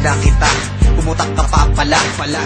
na kita, pumutak ka pa pala.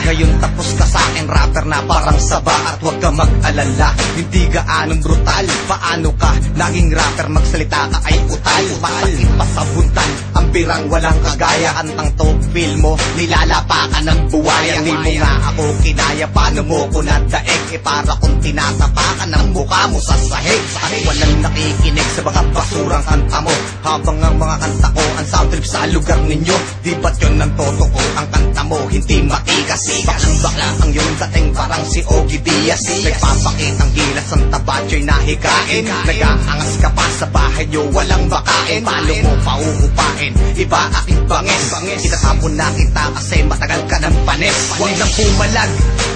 Ngayon tapos ka sa akin, rapper na parang saba. At huwag ka mag-alala, hindi gaanong brutal. Paano ka naging rapper, magsalita ka ay utal. Masakit pa sa buntan, ang birang walang kagaya. Kantang to, feel mo, nilalapakan ng buwaya. Hindi mo nga ako kinaya, paano mo ko nadaig? E para kung tinatapakan ng mukha mo sa sahig. At walang nakikinig sa mga basurang kanta mo, habang ang mga kanta ko ang sound trip sa lugar ninyo. Di ba't yun ng totoo? Ang kanta mo hindi matikas. Bakla ang iyong dating parang si Ogie Diaz. Nagpapakitang gilas ang tabatyo'y nahikain. Nag-aangas ka pa sa bahay nyo, walang bakain. Paano mo pauupain? Iba aking bangis. Itatapon na kita kasi matagal ka ng panis. Huwag nang pumalag,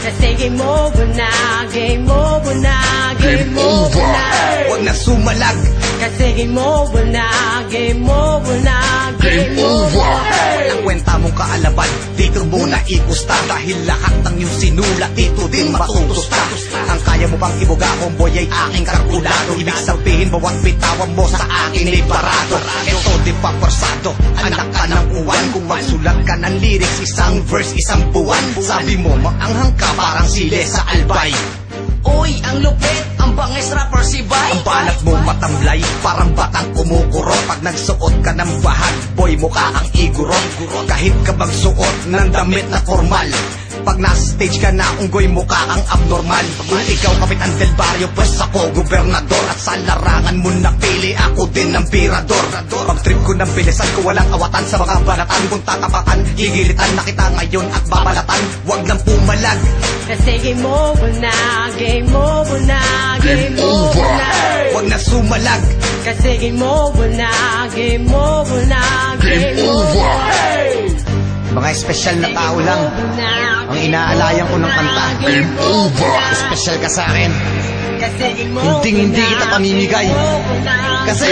kasi game over na, game over na, game over na. Huwag nang sumalag, kasi game over na, game over na, game over. Walang kwenta mong kaalaban, dito mo na ikusta. Dahil lahat ng iyong sinulat dito din matutusta. Ang kaya mo bang ibuga, homeboy, ay aking kalkulado. Ibig sabihin bawat bitawan mo sa akin ay parado. Ito di pa forsado, anak ka ng uwan. Kung magsulat ka ng lyrics, isang verse, isang buwan. Sabi mo maanghang ka parang sile sa albay. Uy, ang lupit, ang bangis rapper si Bay. Ang balat mo matamlay, parang batang kumukurot. Pag nagsuot ka ng bahag, boy, mukha ang igurot. Kahit ka magsuot ng damit na formal, pag nasa stage ka na, unggoy, mukha kang abnormal. Kung ikaw kapitan del barrio, pues ako gobernador. At sa larangan mo napili, ako din ang pirador. Pag trip ko ng bilisan ko, walang awatan sa mga balatan. Kung tatapatan, gigilitan na kita ngayon at babalatan. Huwag nang pumalag, kasi game over na, game over na, game over na. huwag nang sumalag, kasi game over na, game over na, game over. mga espesyal na tao lang ang inaalayan ko ng kanta. Game over. Espesyal ka sa akin, Kasi game over hindi na, kita pamimigay. game over na. Kasi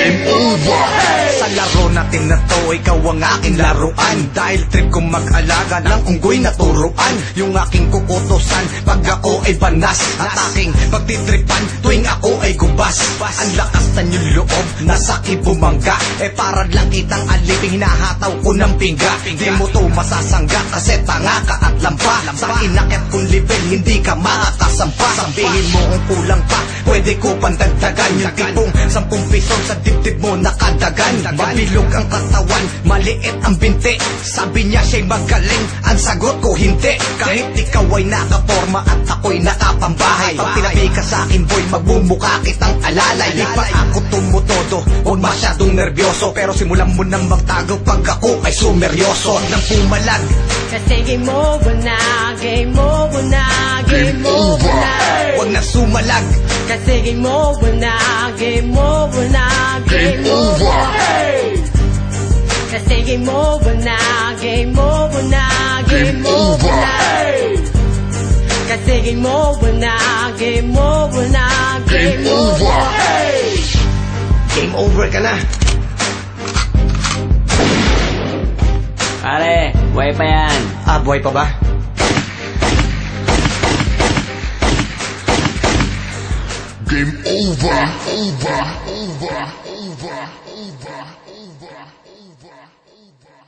sa laro natin na to, ikaw ang aking laruan. Dahil trip kong mag-alaga ng unggoy na turuan. Yung aking kukutusan pag ako ay banas, at aking pagtitripan tuwing ako ay gubas. Ang lakas na yung loob, nasa bumangga. Para lang kitang aliping, hinahataw ko ng pingga. Di mo to masasangga kasi tanga ka at lampa. Sa inakyat kong level, hindi ka makakasampa. Sabihin mo kung kulang pa, pwede ko pandagdagan. Yung tipong 10 piso sa dibdib mo nakadagan. Mabilog ang katawan, maliit ang binti. Sabi niya siya'y magaling, ang sagot ko hindi. Kahit ikaw ay nakaporma at ako'y nakapambahay, pag tinabi ka sa akin, boy, magbumuka kitang alalay. Di pa ako tumutodo, huwag masyadong nervyoso. Pero simulan mo nang magtago pag ako ay sumeryoso. Huwag nang pumalag, Kasi game over na, game over na, game over na. huwag nang sumalag, Kasi game over na, game over na, game over. Kasi game over na, game over na, game over na. Kasi game over na, game over na, game over. game over ka na. Pare, buhay pa yan. Buhay pa ba? Game over. Over. Over. Over. Over. Over. Over.